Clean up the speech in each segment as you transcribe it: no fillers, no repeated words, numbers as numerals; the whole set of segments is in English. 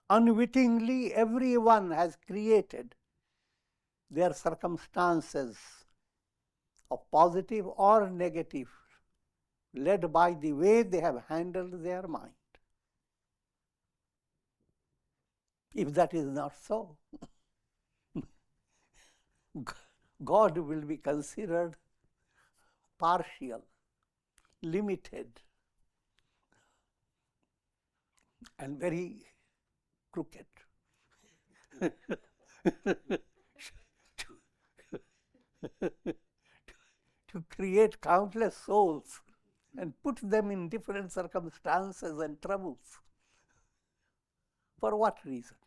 Unwittingly, everyone has created their circumstances of positive or negative, led by the way they have handled their mind. If that is not so, God will be considered partial, limited, and very crooked. To create countless souls and put them in different circumstances and troubles. For what reason?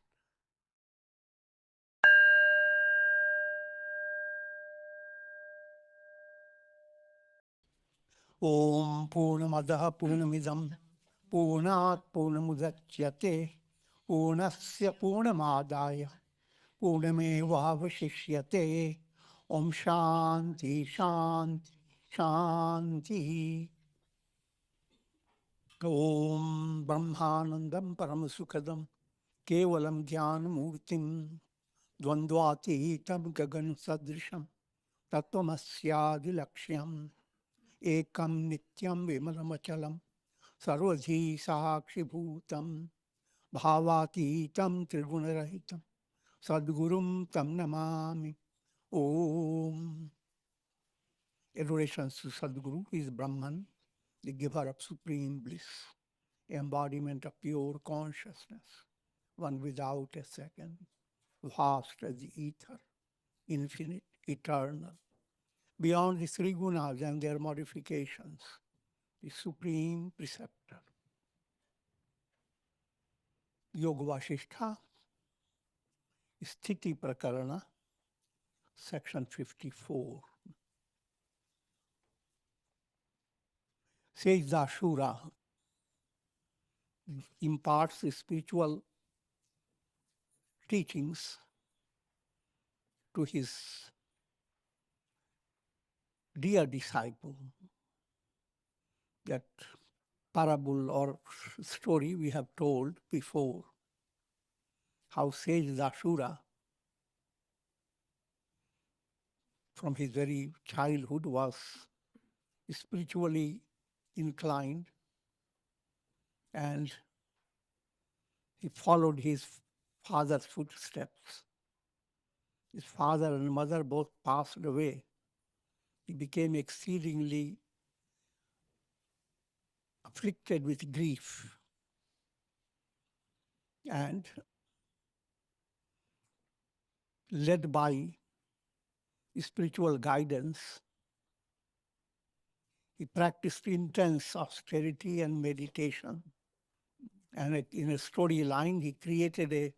Om Purnamadaha Purnamidam Purnat Purnamudachyate Purnasya Purnamadaya Purnamevavashishyate Om Shanti Shanti Shanti. Om Brahmanandam Paramasukadam Kevalam Dhyanamurtim Dvandvatitam Gagan Sadrisham Tattvamasyaadilaksham Ekam Nityam Vimalamachalam Sarvadhi Sakshibhutam Bhavatitam Trigunarahitam Sadgurum Tam Namami. Om. Adorations to Sadguru, who is Brahman, the giver of supreme bliss, embodiment of pure consciousness, one without a second, vast as the ether, infinite, eternal, beyond the three gunas and their modifications, the supreme preceptor. Yoga Vasistha, Sthiti Prakarana, section 54. Says Dashura imparts the spiritual teachings to his dear disciple. That parable or story we have told before, how sage Dashura, from his very childhood, was spiritually inclined, and he followed his father's footsteps. His father and mother both passed away. He became exceedingly afflicted with grief, and led by spiritual guidance, he practiced intense austerity and meditation. And in a storyline, he created a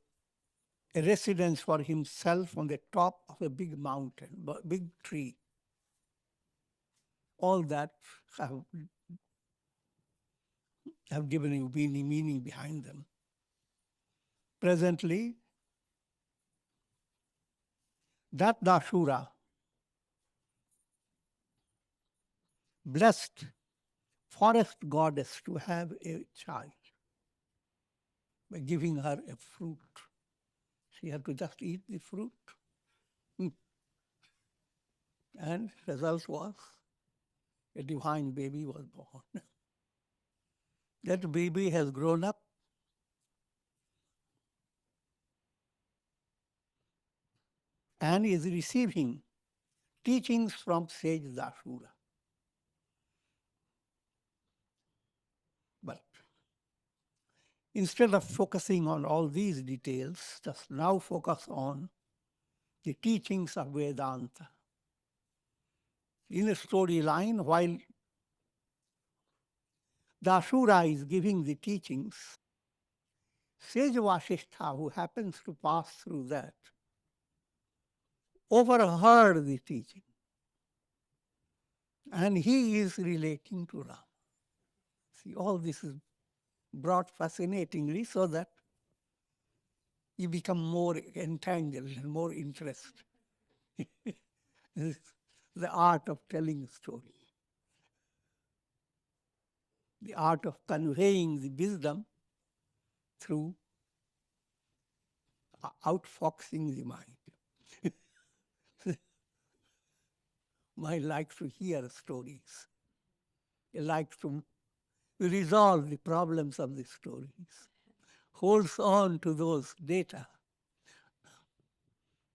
residence for himself on the top of a big mountain, big tree. All that have given you meaning behind them. Presently, that Dashura blessed forest goddess to have a child by giving her a fruit. She had to just eat the fruit. And result was a divine baby was born. That baby has grown up and is receiving teachings from sage Dashura. But instead of focusing on all these details, just now focus on the teachings of Vedanta. In a storyline, while Dashura is giving the teachings, sage Vasistha, who happens to pass through that, overheard the teaching. And he is relating to Rama. See, all this is brought fascinatingly so that you become more entangled and more interested. The art of telling a story. The art of conveying the wisdom through outfoxing the mind. Mind likes to hear stories. It likes to resolve the problems of the stories, holds on to those data.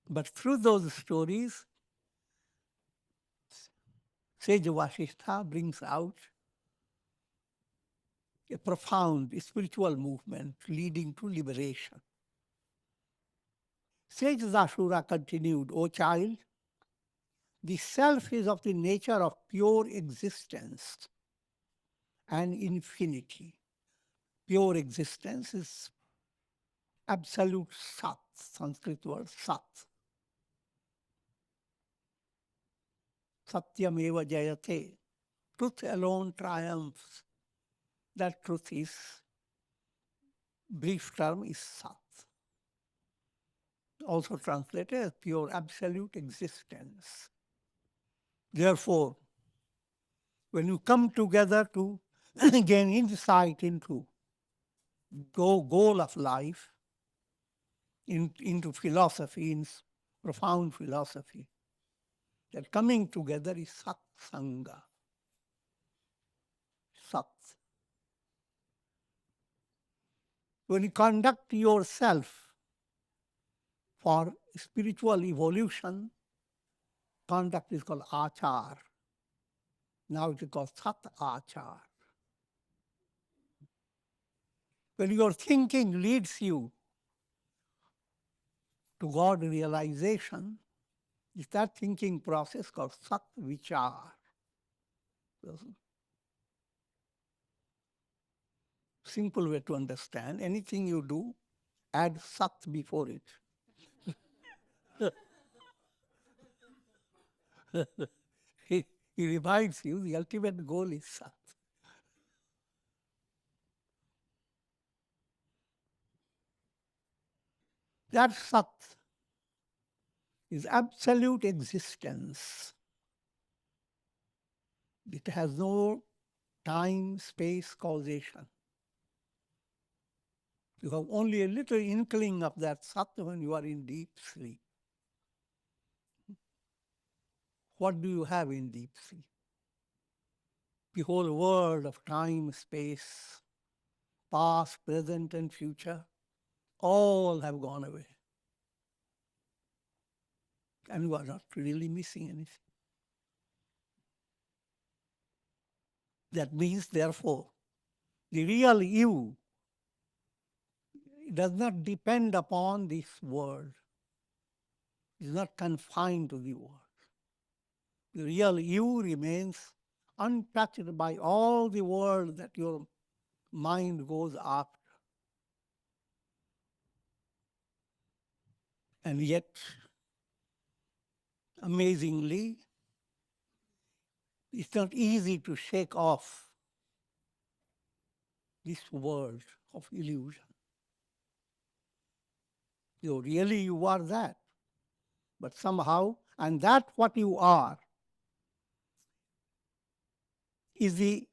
But through those stories, sage Vasistha brings out a profound spiritual movement leading to liberation. Sage Dashura continued, O child, the self is of the nature of pure existence and infinity. Pure existence is absolute Sat, Sanskrit word Sat. Satyam eva jayate. Truth alone triumphs. That truth is, brief term is Sat. Also translated as pure absolute existence. Therefore, when you come together to gain insight into goal of life, into philosophy, in profound philosophy, that coming together is Sat Sangha. Sat. When you conduct yourself for spiritual evolution, conduct is called Achar. Now it is called Sat Achar. When your thinking leads you to God realization, it's that thinking process called Sat Vichar. Simple way to understand. Anything you do, add Sat before it. He reminds you the ultimate goal is Sat. That Sat is absolute existence. It has no time, space, causation. You have only a little inkling of that Sat when you are in deep sleep. What do you have in deep sleep? The whole world of time, space, past, present, and future, all have gone away. And you are not really missing anything. That means, therefore, the real you does not depend upon this world. It is not confined to the world. The real you remains untouched by all the world that your mind goes after. And yet, amazingly, it's not easy to shake off this world of illusion. Really you are that. But somehow, and that what you are is the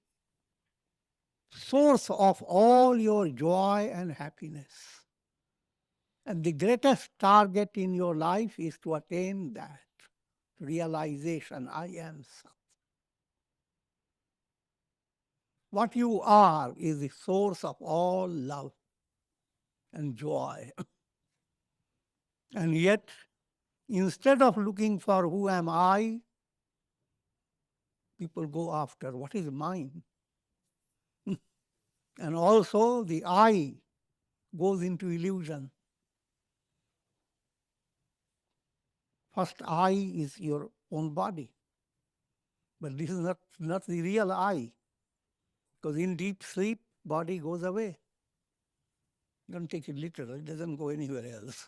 source of all your joy and happiness. And the greatest target in your life is to attain that realization, I am Sat. What you are is the source of all love and joy. And yet, instead of looking for who am I, people go after what is mine. And also the I goes into illusion. First I is your own body. But this is not the real I. Because in deep sleep, body goes away. Don't take it literal, it doesn't go anywhere else.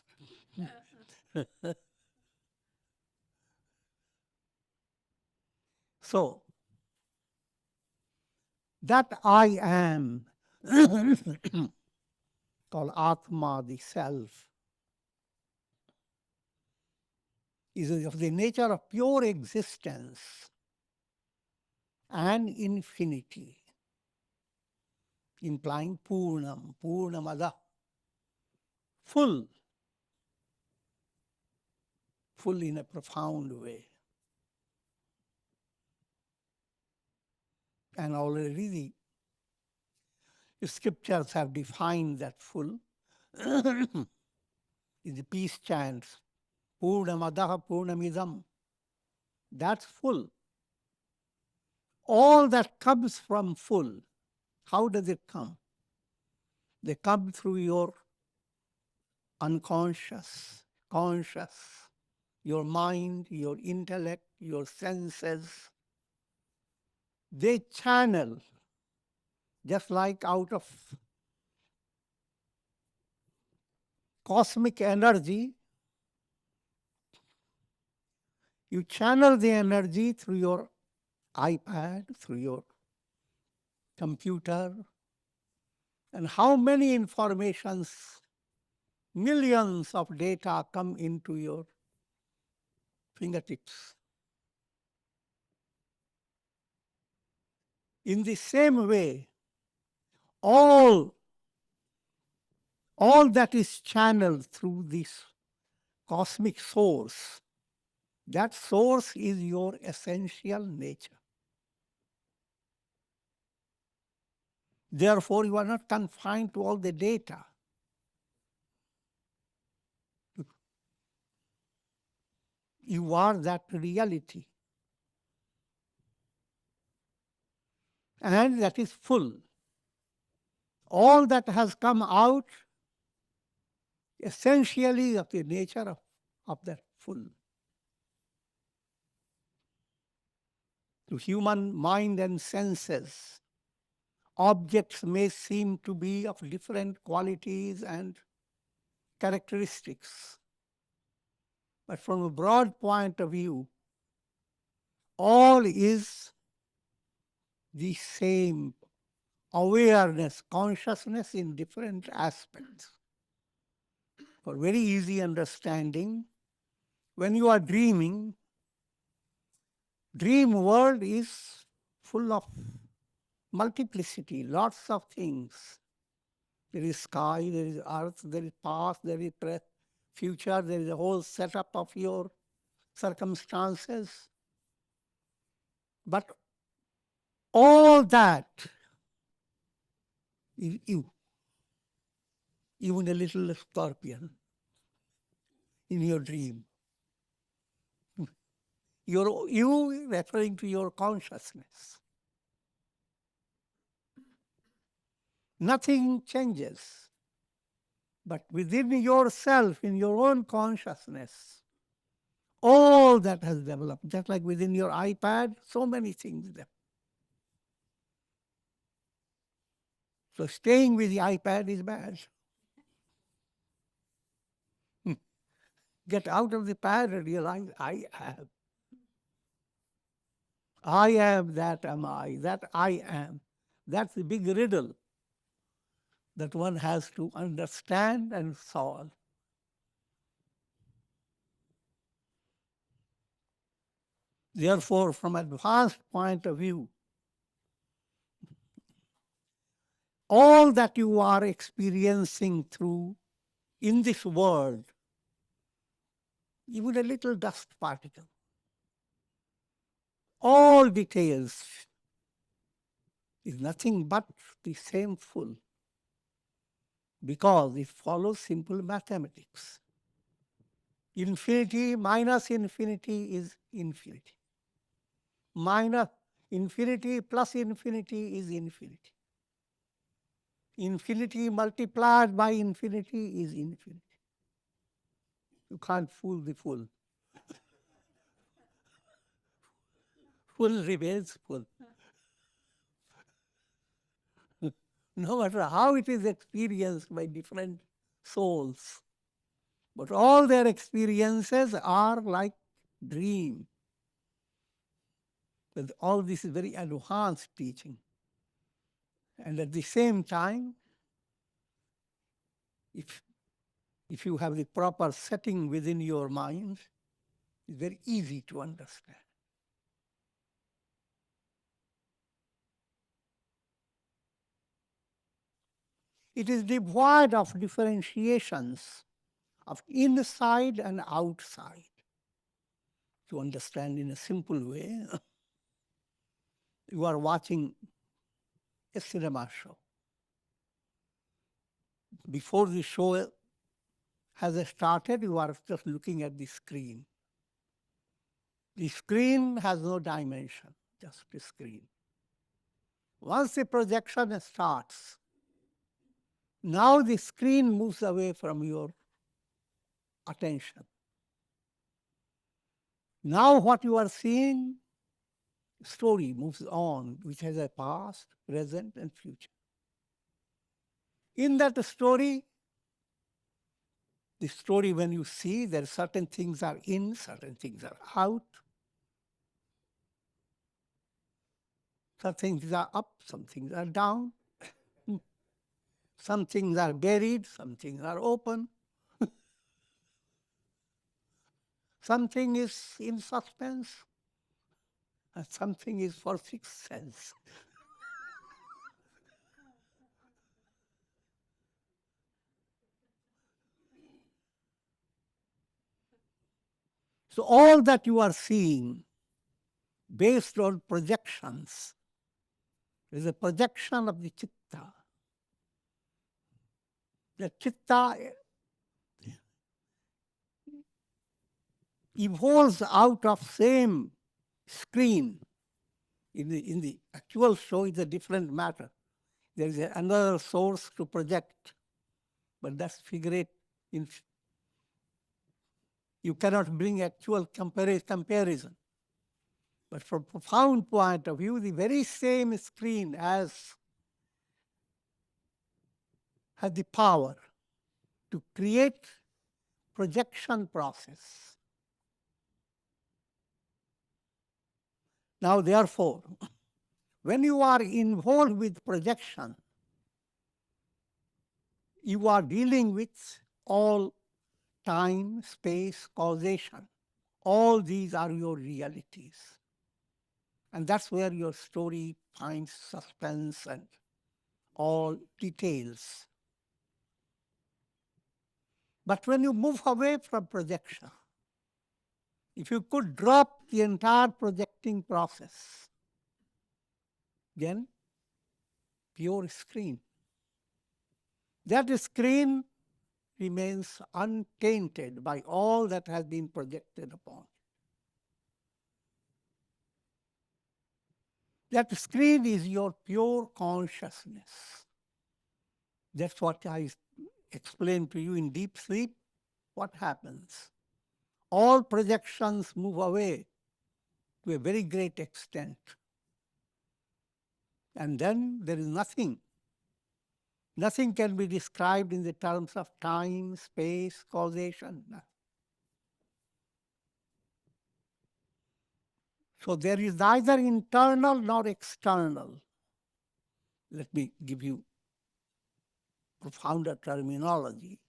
So, that I am, called Atma, the self, is of the nature of pure existence and infinity, implying Purnam, Purnamada, full, full in a profound way. And already the scriptures have defined that full in the peace chants. Purnamadaha Purnamidam. That's full. All that comes from full. How does it come? They come through your unconscious, conscious, your mind, your intellect, your senses. They channel, just like out of cosmic energy, you channel the energy through your iPad, through your computer, and how many informations, millions of data come into your fingertips. In the same way, all that is channeled through this cosmic source, that source is your essential nature. Therefore, you are not confined to all the data. You are that reality. And that is full. All that has come out essentially of the nature of that full. To human mind and senses, objects may seem to be of different qualities and characteristics. But from a broad point of view, all is the same awareness, consciousness in different aspects. For very easy understanding, when you are dreaming, dream world is full of multiplicity, lots of things. There is sky, there is earth, there is past, there is future, there is a whole setup of your circumstances. But all that is you, even a little scorpion in your dream. You referring to your consciousness. Nothing changes. But within yourself, in your own consciousness, all that has developed, just like within your iPad, so many things there. So staying with the iPad is bad. Get out of the pad and realize I am, that am I, that I am. That's the big riddle that one has to understand and solve. Therefore, from an advanced point of view, all that you are experiencing through in this world, even a little dust particle, all details is nothing but the same full, because it follows simple mathematics. Infinity minus infinity is infinity. Minus infinity plus infinity is infinity. Infinity multiplied by infinity is infinity. You can't fool the fool. Full remains full. No matter how it is experienced by different souls. But all their experiences are like dream. But all this is very advanced teaching. And at the same time, if you have the proper setting within your mind, it's very easy to understand. It is devoid of differentiations of inside and outside. To understand in a simple way, you are watching a cinema show. Before the show has started, you are just looking at the screen. The screen has no dimension, just a screen. Once the projection starts, now the screen moves away from your attention. Now what you are seeing, story moves on, which has a past, present, and future. In that story, the story when you see that certain things are in, certain things are out, some things are up, some things are down, some things are buried, some things are open, something is in suspense, and something is for sixth sense. So all that you are seeing based on projections is a projection of the Chitta. The Chitta evolves out of same screen. In the actual show, it's a different matter. There is another source to project, but that's figurative. You cannot bring actual comparison. But from a profound point of view, the very same screen has the power to create projection process. Now, therefore, when you are involved with projection, you are dealing with all time, space, causation. All these are your realities. And that's where your story finds suspense and all details. But when you move away from projection, if you could drop the entire projecting process, then pure screen. That screen remains untainted by all that has been projected upon. That screen is your pure consciousness. That's what I explained to you in deep sleep. What happens? All projections move away to a very great extent. And then there is nothing. Nothing can be described in the terms of time, space, causation. So there is neither internal nor external. Let me give you profounder terminology.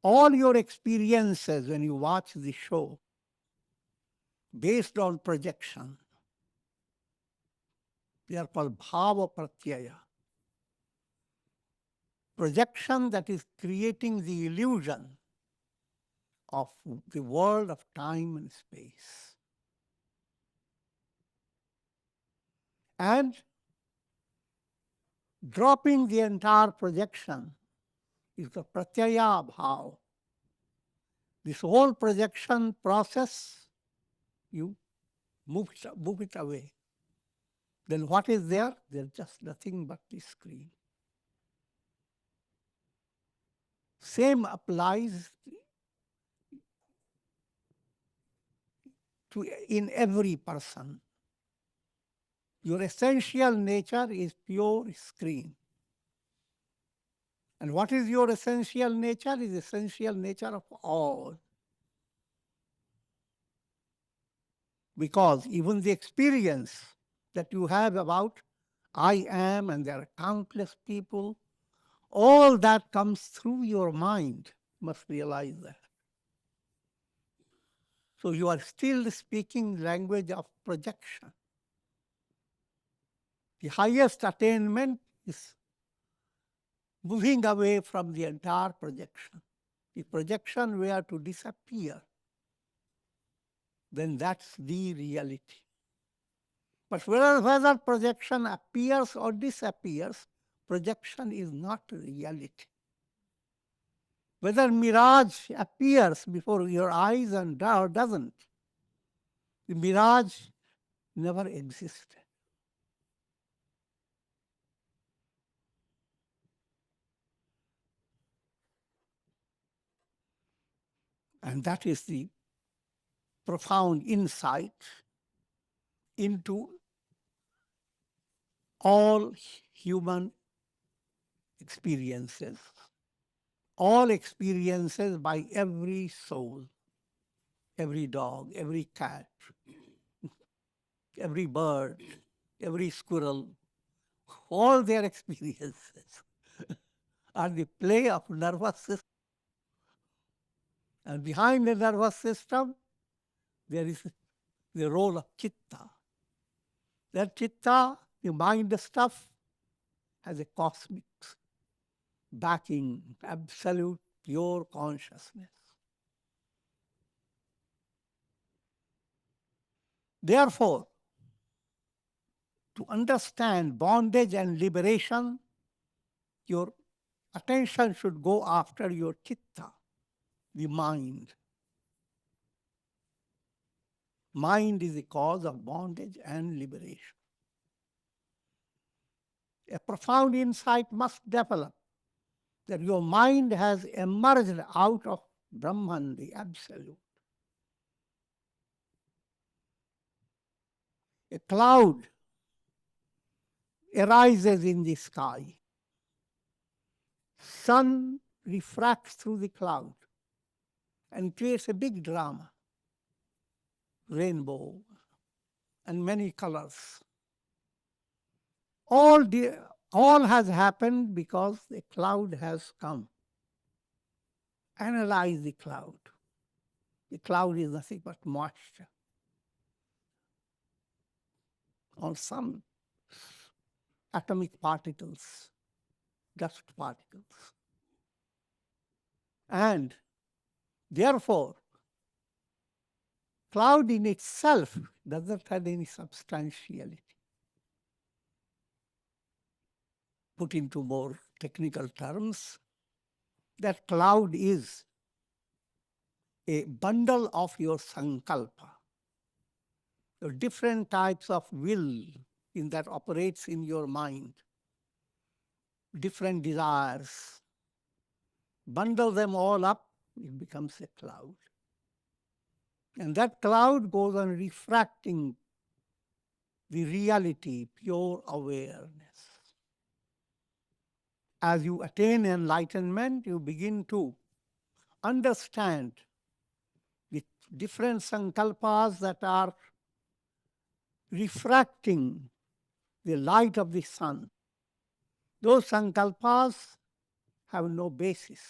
All your experiences when you watch the show, based on projection, they are called bhava pratyaya. Projection that is creating the illusion of the world of time and space. And dropping the entire projection is the pratyaya bhava. This whole projection process, you move it away. Then what is there? There's just nothing but the screen. Same applies to in every person. Your essential nature is pure screen. And what is your essential nature? Is essential nature of all. Because even the experience that you have about I am and there are countless people, all that comes through your mind. You must realize that. So you are still speaking language of projection. The highest attainment is moving away from the entire projection If projection were to disappear, then that's the reality. But whether projection appears or disappears, projection is not reality. Whether mirage appears before your eyes and or doesn't, the mirage never existed. And that is the profound insight into all human experiences. All experiences by every soul, every dog, every cat, every bird, every squirrel, all their experiences are the play of nervous system. And behind the nervous system, there is the role of Chitta. That Chitta, the mind stuff, has a cosmic backing, absolute pure consciousness. Therefore, to understand bondage and liberation, your attention should go after your Chitta, the mind. Mind is the cause of bondage and liberation. A profound insight must develop that your mind has emerged out of Brahman, the Absolute. A cloud arises in the sky. Sun refracts through the cloud and creates a big drama, rainbow and many colors. All has happened because the cloud has come. Analyze the cloud. The cloud is nothing but moisture on some atomic particles, dust particles. And therefore, cloud in itself doesn't have any substantiality. Put into more technical terms, that cloud is a bundle of your sankalpa. There are different types of will in that operates in your mind, different desires. Bundle them all up, it becomes a cloud. And that cloud goes on refracting the reality, pure awareness. As you attain enlightenment, you begin to understand the different sankalpas that are refracting the light of the sun. Those sankalpas have no basis.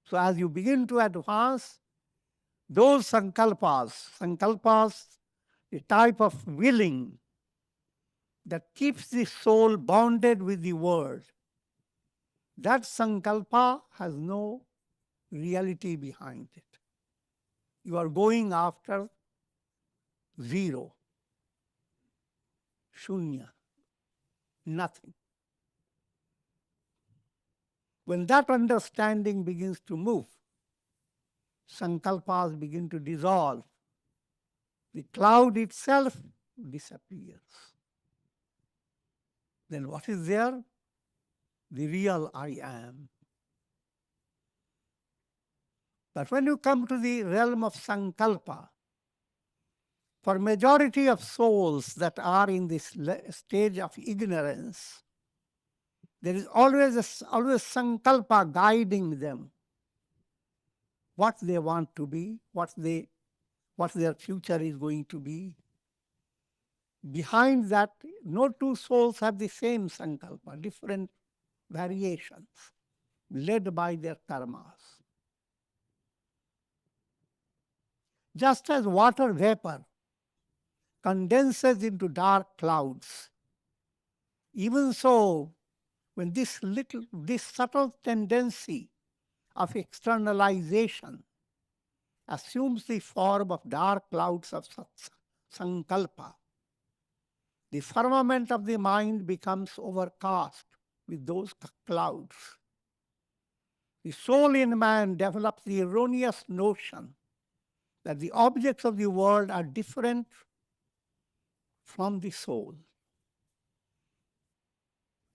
So as you begin to advance, those sankalpas, the type of willing that keeps the soul bonded with the world, that sankalpa has no reality behind it. You are going after zero, shunya, nothing. When that understanding begins to move, sankalpas begin to dissolve. The cloud itself disappears. Then what is there? The real I am. But when you come to the realm of sankalpa, for majority of souls that are in this stage of ignorance, there is always sankalpa guiding them. What they want to be, what their future is going to be. Behind that, no two souls have the same sankalpa, different variations, led by their karmas. Just as water vapor condenses into dark clouds, even so, when this subtle tendency of externalization assumes the form of dark clouds of Sankalpa. The firmament of the mind becomes overcast with those clouds. The soul in man develops the erroneous notion that the objects of the world are different from the soul.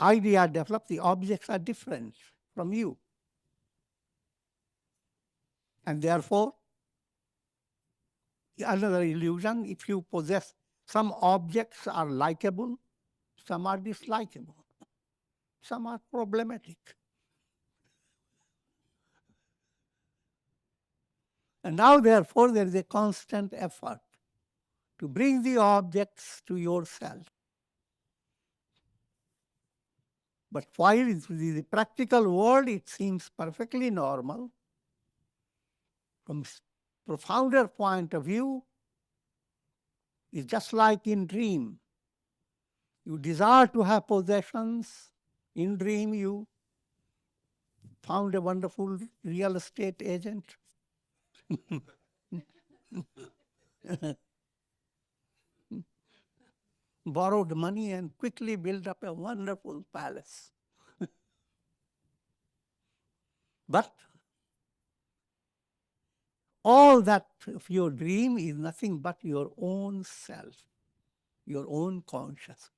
Idea develops, the objects are different from you. And therefore, another illusion, if you possess some objects are likable, some are dislikable, some are problematic. And now, therefore, there is a constant effort to bring the objects to yourself. But while in the practical world it seems perfectly normal, from profounder point of view, it's just like in dream. You desire to have possessions. In dream, you found a wonderful real estate agent. Borrowed money and quickly built up a wonderful palace. But all that of your dream is nothing but your own self, your own consciousness.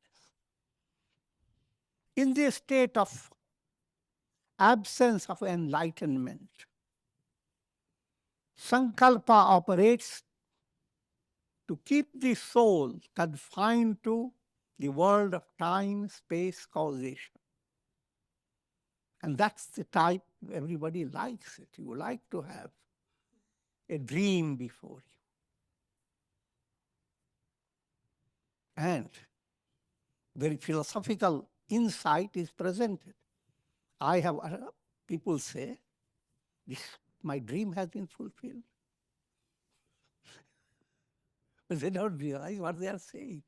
In the state of absence of enlightenment, Sankalpa operates to keep the soul confined to the world of time, space, causation. And that's the type everybody likes it. You like to have a dream before you. And very philosophical insight is presented. I have, people say, my dream has been fulfilled. But they don't realize what they are saying.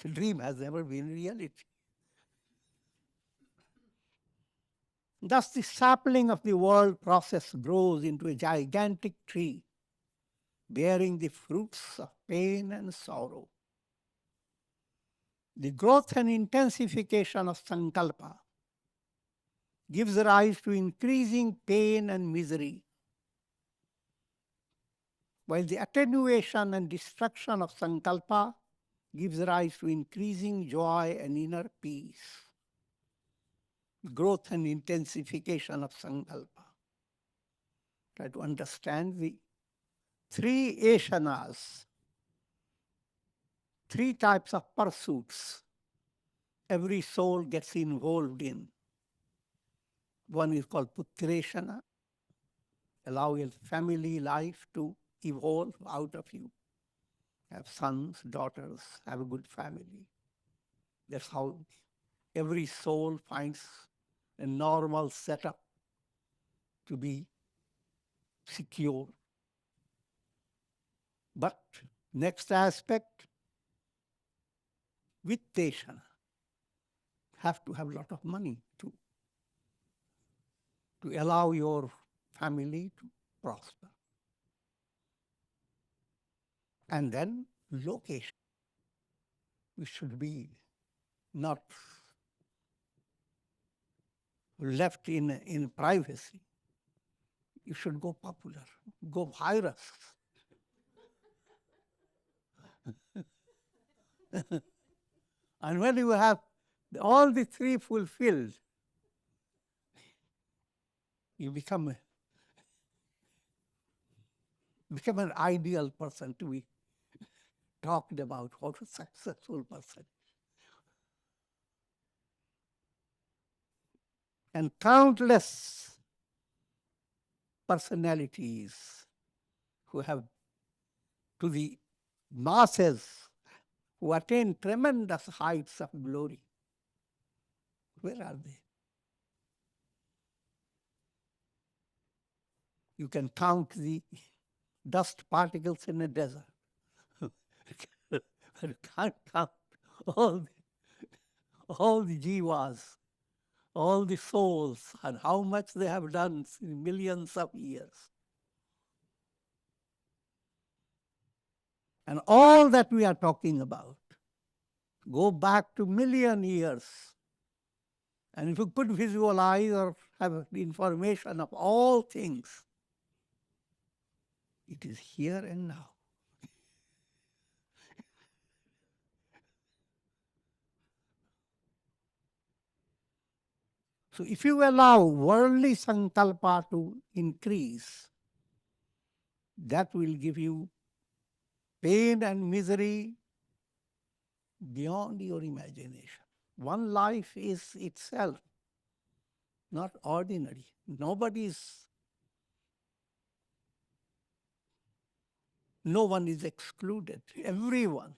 The dream has never been reality. Thus, the sapling of the world process grows into a gigantic tree, bearing the fruits of pain and sorrow. The growth and intensification of Sankalpa gives rise to increasing pain and misery, while the attenuation and destruction of Sankalpa gives rise to increasing joy and inner peace. Growth and intensification of Sankalpa. Try to understand the three ashanas, three types of pursuits every soul gets involved in. One is called putreshana, allow your family life to evolve out of you. Have sons, daughters, have a good family. That's how every soul finds a normal setup to be secure. But next aspect, vitteshana, have to have a lot of money to allow your family to prosper. And then location. We should be not left in privacy. You should go popular, go virus. And when you have all the three fulfilled, you become an ideal person to be talked about, what a successful person. And countless personalities who have, to the masses, who attain tremendous heights of glory. Where are they? You can count the dust particles in a desert. But you can't count all the jivas, all the souls, and how much they have done in millions of years. And all that we are talking about go back to million years. And if you could visualize or have the information of all things, it is here and now. So if you allow worldly sankalpa to increase, that will give you pain and misery beyond your imagination. One life is itself not ordinary. No one is excluded. Everyone,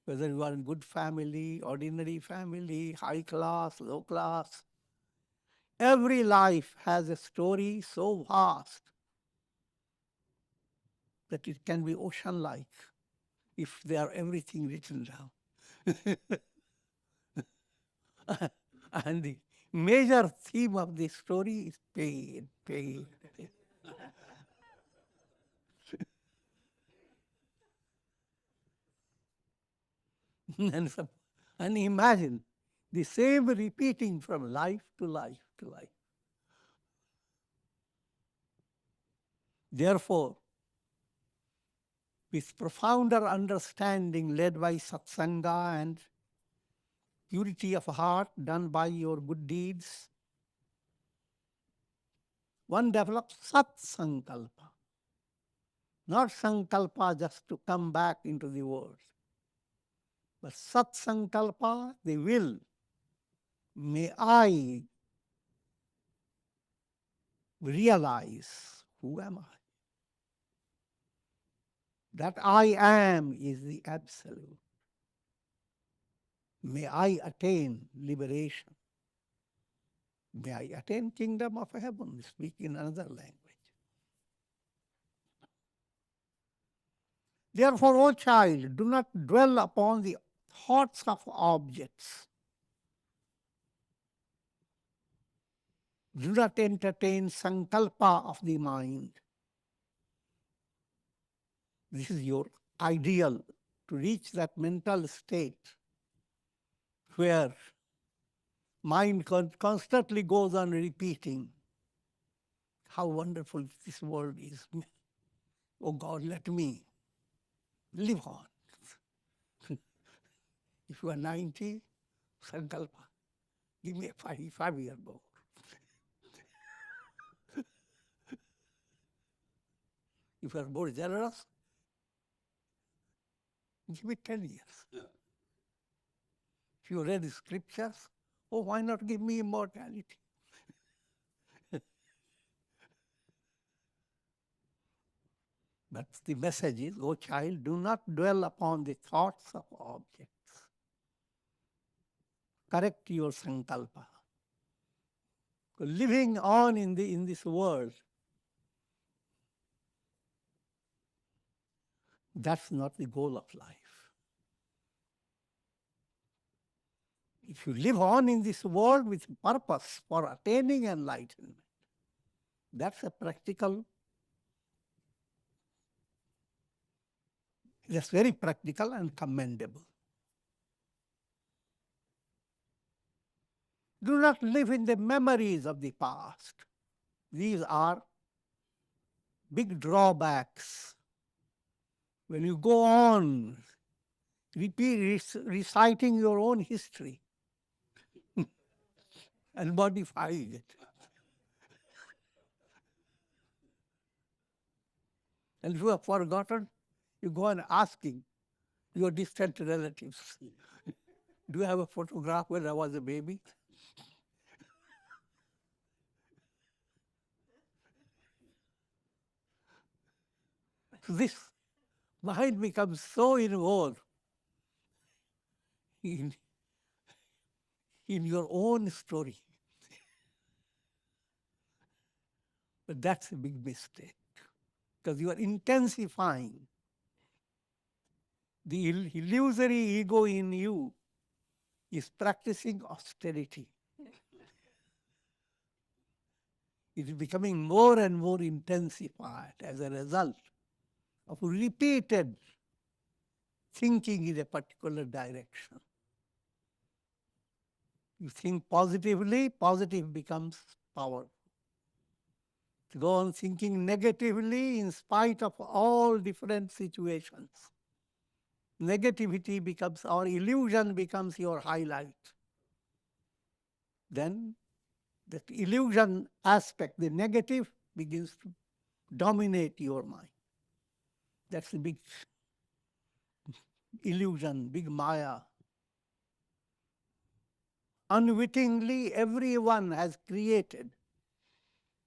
whether you are in good family, ordinary family, high class, low class, every life has a story so vast that it can be ocean-like if they are everything written down. And the major theme of the story is pain, pain, pain. And imagine the same repeating from life to life to life. Therefore, with profounder understanding led by satsanga and purity of heart done by your good deeds, one develops sat sankalpa, not sankalpa just to come back into the world, but sat sankalpa, the will. May I realize who am I? That I am is the absolute. May I attain liberation. May I attain kingdom of heaven, speak in another language. Therefore, O child, do not dwell upon the thoughts of objects. Do not entertain sankalpa of the mind. This is your ideal, to reach that mental state where mind constantly goes on repeating how wonderful this world is. Oh God, let me live on. If you are 90, sankalpa, give me a 5-year goal. If you are more generous, give me 10 years. If you read the scriptures, oh, why not give me immortality? But the message is, oh child, do not dwell upon the thoughts of objects. Correct your sankalpa. Living on in this world, that's not the goal of life. If you live on in this world with purpose for attaining enlightenment, that's very practical and commendable. Do not live in the memories of the past. These are big drawbacks. When you go on reciting your own history and modifying it, and if you have forgotten, you go on asking your distant relatives, do you have a photograph when I was a baby? So this mind becomes so involved in your own story. But that's a big mistake, because you are intensifying the illusory ego in you is practicing austerity. It is becoming more and more intensified as a result of repeated thinking in a particular direction. You think positively, positive becomes powerful. To go on thinking negatively in spite of all different situations, negativity becomes, or illusion becomes your highlight. Then that illusion aspect, the negative, begins to dominate your mind. That's the big illusion, big maya. Unwittingly, everyone has created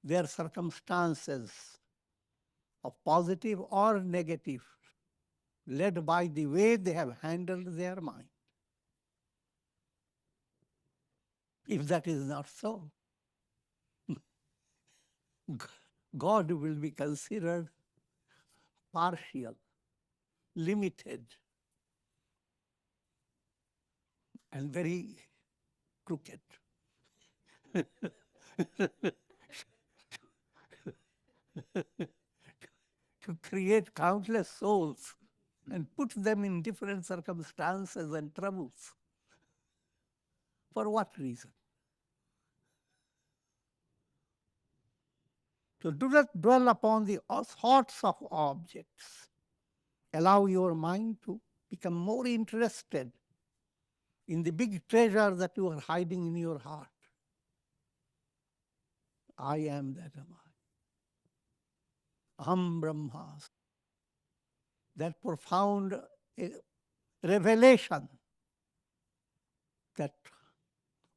their circumstances of positive or negative, led by the way they have handled their mind. If that is not so, God will be considered partial, limited, and very crooked. To create countless souls and put them in different circumstances and troubles. For what reason? So do not dwell upon the thoughts of objects. Allow your mind to become more interested in the big treasure that you are hiding in your heart. I am that am I. Aham Brahmas. That profound revelation that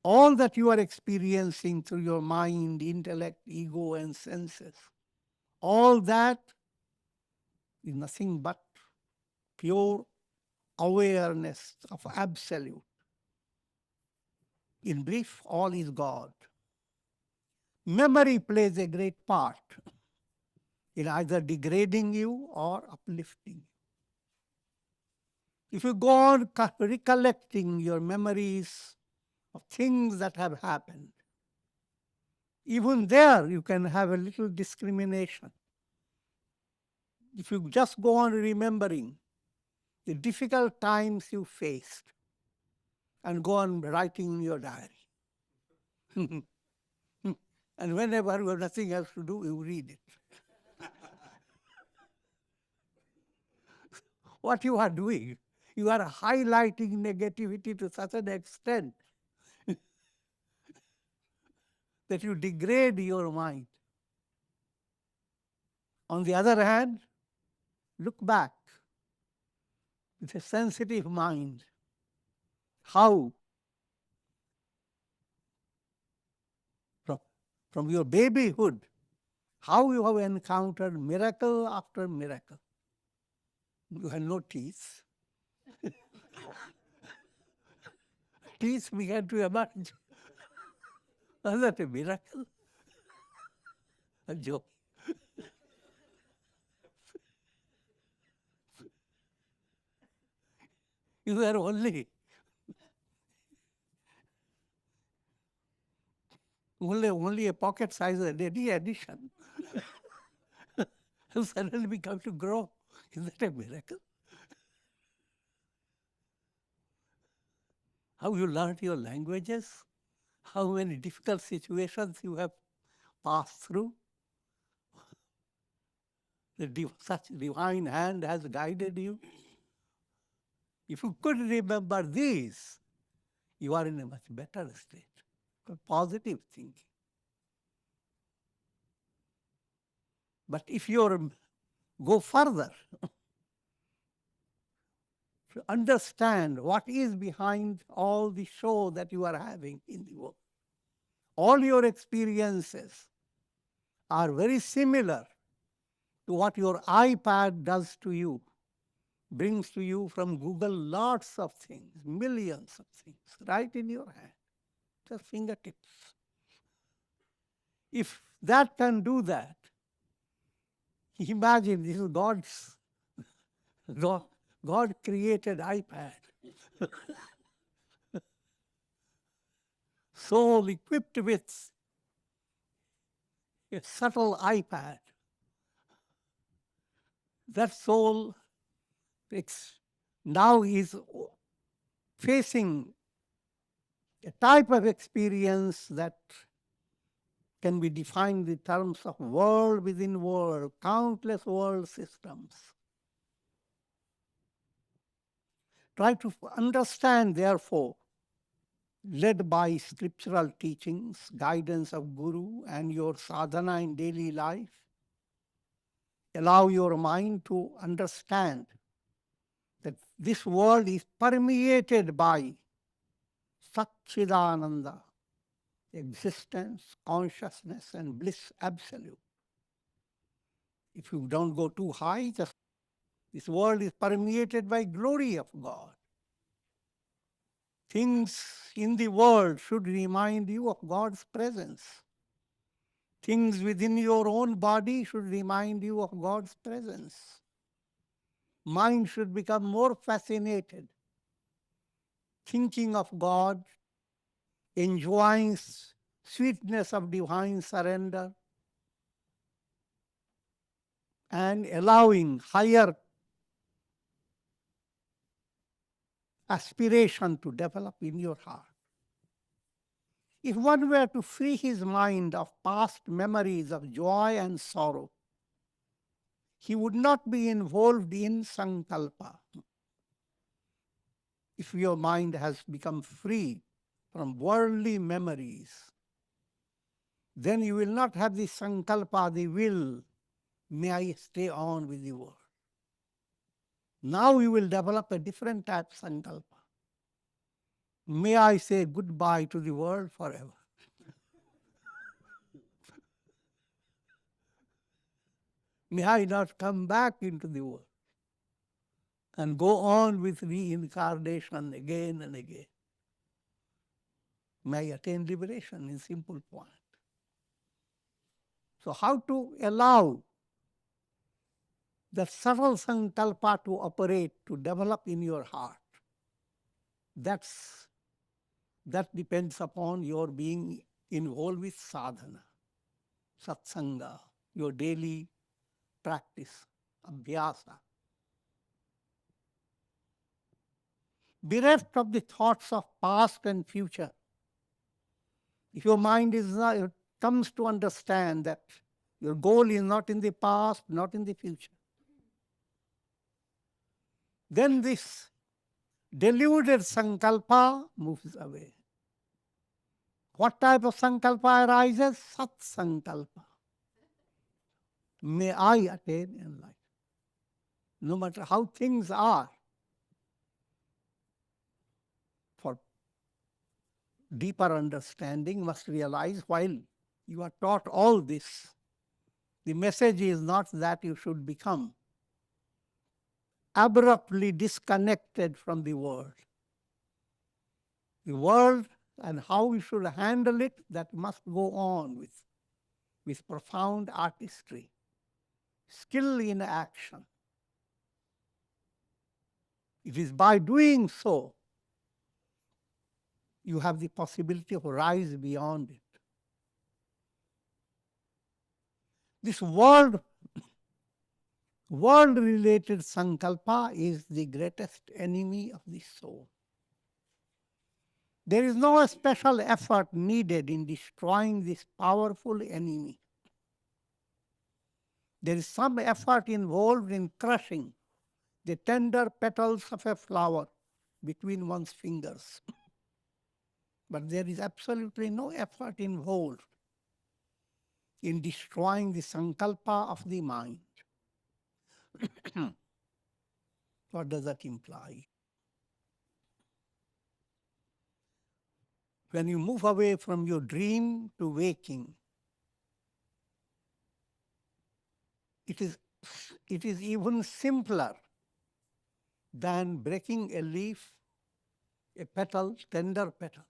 all that you are experiencing through your mind, intellect, ego, and senses, all that is nothing but pure awareness of absolute. In brief, all is God. Memory plays a great part in either degrading you or uplifting you. If you go on recollecting your memories of things that have happened, even there you can have a little discrimination. If you just go on remembering the difficult times you faced and go on writing in your diary. And whenever you have nothing else to do, you read it. What you are doing, you are highlighting negativity to such an extent that you degrade your mind. On the other hand, look back with a sensitive mind, how from your babyhood, how you have encountered miracle after miracle. You had no teeth. Teeth began to emerge. Was that a miracle? A joke. You were only a pocket size addition. You suddenly become to grow. Is that a miracle? How you learned your languages, how many difficult situations you have passed through. Such divine hand has guided you. If you could remember these, you are in a much better state. Positive thinking. But if you go further, to understand what is behind all the show that you are having in the world, all your experiences are very similar to what your iPad does to you, brings to you from Google lots of things, millions of things, right in your hand, just fingertips. If that can do that, imagine this is God created iPad. soul equipped with a subtle iPad. That soul now is facing a type of experience that can be defined in terms of world within world, countless world systems. Try to understand, therefore, led by scriptural teachings, guidance of Guru, and your sadhana in daily life. Allow your mind to understand that this world is permeated by Satchidananda, existence, consciousness, and bliss absolute. If you don't go too high, this world is permeated by glory of God. Things in the world should remind you of God's presence. Things within your own body should remind you of God's presence. Mind should become more fascinated, thinking of God, enjoying sweetness of divine surrender, and allowing higher aspiration to develop in your heart. If one were to free his mind of past memories of joy and sorrow, he would not be involved in Sankalpa. If your mind has become free from worldly memories, then you will not have the Sankalpa, the will, may I stay on with the world. Now you will develop a different type of Sankalpa. May I say goodbye to the world forever. May I not come back into the world and go on with reincarnation again and again. May I attain liberation in simple point. So how to allow the subtle sankalpa to operate, to develop in your heart? That depends upon your being involved with sadhana, satsanga, your daily practice, abhyasa. Bereft of the thoughts of past and future. If your mind comes to understand that your goal is not in the past, not in the future, then this deluded sankalpa moves away. What type of sankalpa arises? Sat sankalpa. May I attain enlightenment. No matter how things are, for deeper understanding must realize while you are taught all this, the message is not that you should become abruptly disconnected from the world. The world and how we should handle it, that must go on with profound artistry, skill in action. It is by doing so you have the possibility of rise beyond it. This world-related sankalpa is the greatest enemy of the soul. There is no special effort needed in destroying this powerful enemy. There is some effort involved in crushing the tender petals of a flower between one's fingers. But there is absolutely no effort involved in destroying the sankalpa of the mind. What does that imply? When you move away from your dream to waking, it is even simpler than breaking a leaf, a petal, tender petal.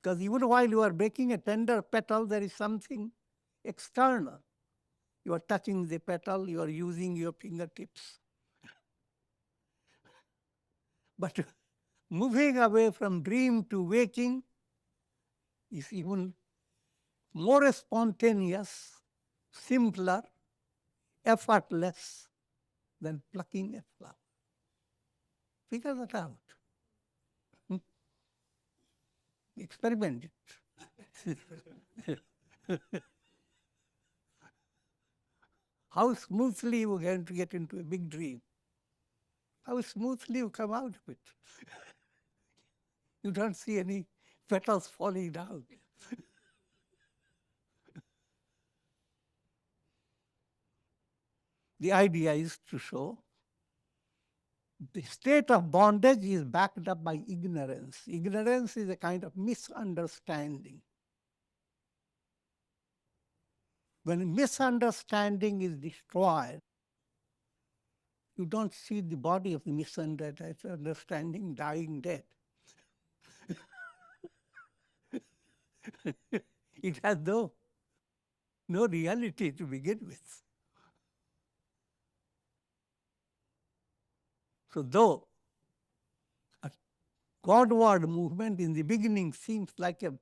Because even while you are breaking a tender petal, there is something external. You are touching the petal, you are using your fingertips. But moving away from dream to waking, is even more spontaneous, simpler, effortless than plucking a flower. Figure that out. Experiment it. How smoothly you are going to get into a big dream. How smoothly you come out of it. You don't see any petals falling down. The idea is to show the state of bondage is backed up by ignorance. Ignorance is a kind of misunderstanding. When misunderstanding is destroyed, you don't see the body of the misunderstanding dying dead. It has no reality to begin with. So though a Godward movement in the beginning seems like a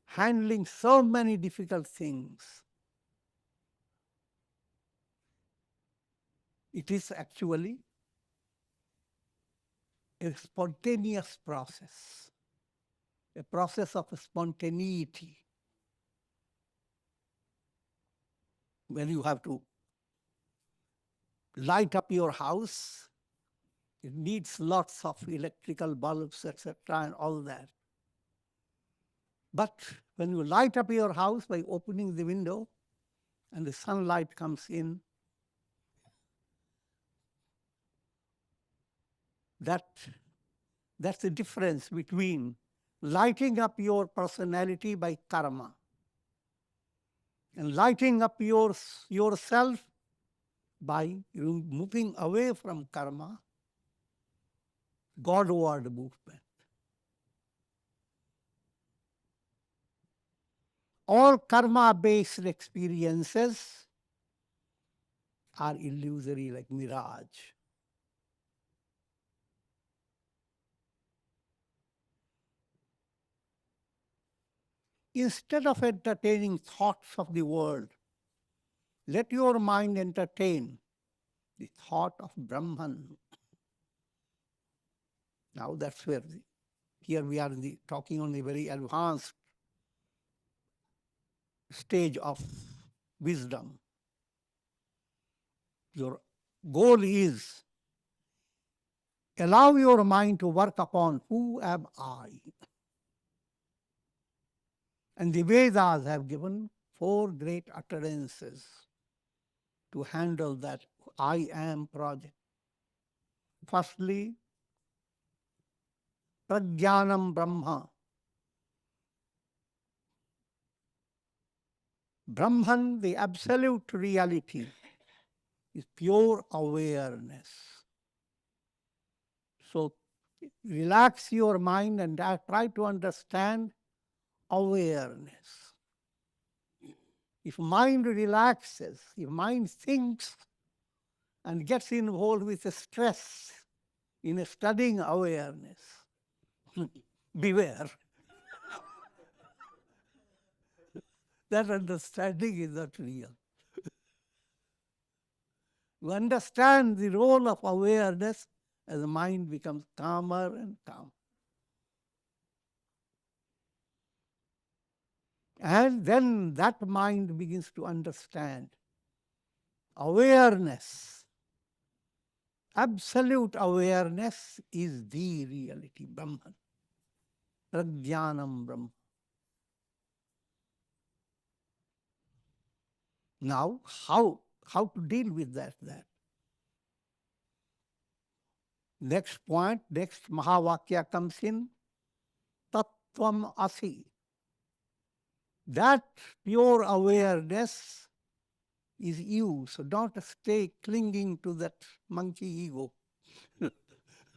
handling so many difficult things, it is actually a spontaneous process, a process of spontaneity. When you have to light up your house, it needs lots of electrical bulbs, etc., and all that. But when you light up your house by opening the window and the sunlight comes in, that's the difference between lighting up your personality by karma and lighting up yourself by moving away from karma, Godward movement. All karma-based experiences are illusory, like mirage. Instead of entertaining thoughts of the world, let your mind entertain the thought of Brahman. Now that's where, here we are talking on the very advanced stage of wisdom. Your goal is allow your mind to work upon who am I. And the Vedas have given 4 great utterances to handle that I am project. Firstly, Prajnanam Brahma. Brahman, the absolute reality, is pure awareness. So relax your mind and try to understand awareness. If mind relaxes, if mind thinks and gets involved with the stress in studying awareness, beware. That understanding is not real. You understand the role of awareness as the mind becomes calmer and calmer. And then that mind begins to understand awareness. Absolute awareness is the reality, Brahman. Prajnanam Brahma. Now, how to deal with that? Next point, next Mahavakya comes in, Tattvam Asi. That pure awareness is you. So don't stay clinging to that monkey ego.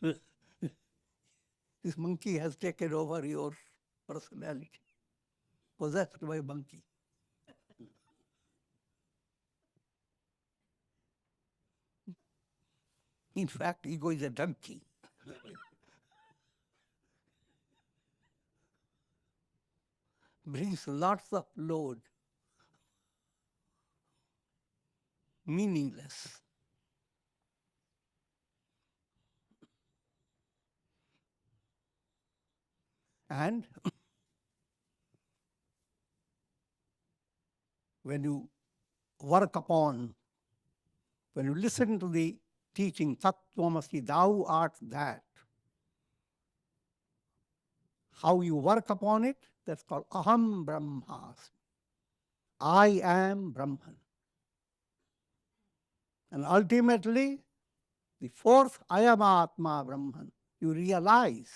This monkey has taken over your personality, possessed by a monkey. In fact, ego is a donkey. brings lots of load, meaningless. And when you work upon, when you listen to the teaching, Tattvamasi, thou art that, how you work upon it, that's called Aham Brahmasmi. I am Brahman. And ultimately, the fourth, I am Atma Brahman. You realize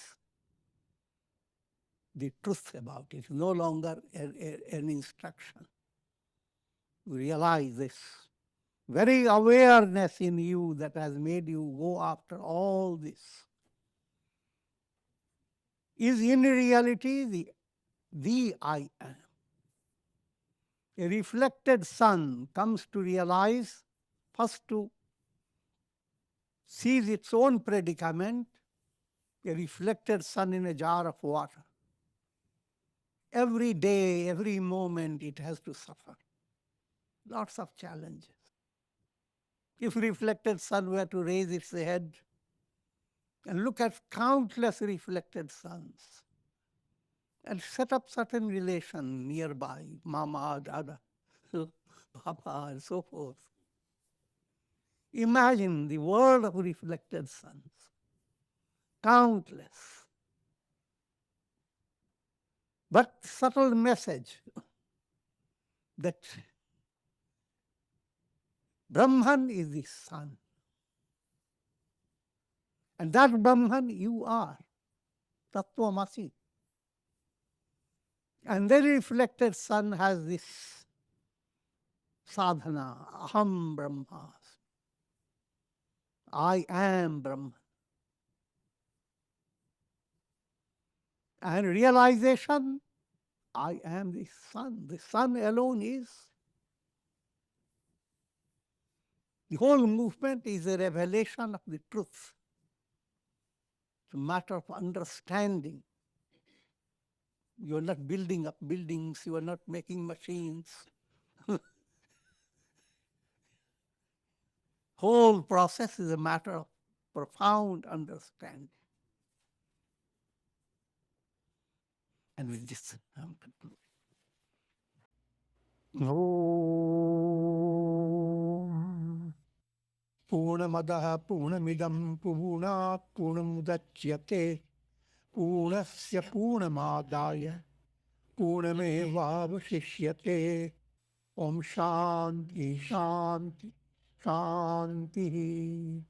the truth about it. It's no longer an instruction. You realize this very awareness in you that has made you go after all this is in reality the I am. A reflected sun comes to realize, first to seize its own predicament, a reflected sun in a jar of water. Every day, every moment, it has to suffer. Lots of challenges. If reflected sun were to raise its head and look at countless reflected suns and set up certain relation nearby, mama, dada, papa, and so forth. Imagine the world of reflected suns, countless. But subtle message that Brahman is the sun. And that Brahman you are, Tattvamasi. And the reflected sun has this sadhana, Aham Brahmas. I am Brahman. And realization, I am the sun. The sun alone is. The whole movement is a revelation of the truth. It's a matter of understanding. You are not building up buildings, you are not making machines. Whole process is a matter of profound understanding. And with this, I'm concluding. Om Purnamadaha Purnamidam Purnat Purnamudachyate Purnasya Purnamadaya Purnamevavashishyate Om Shanti Shanti Shanti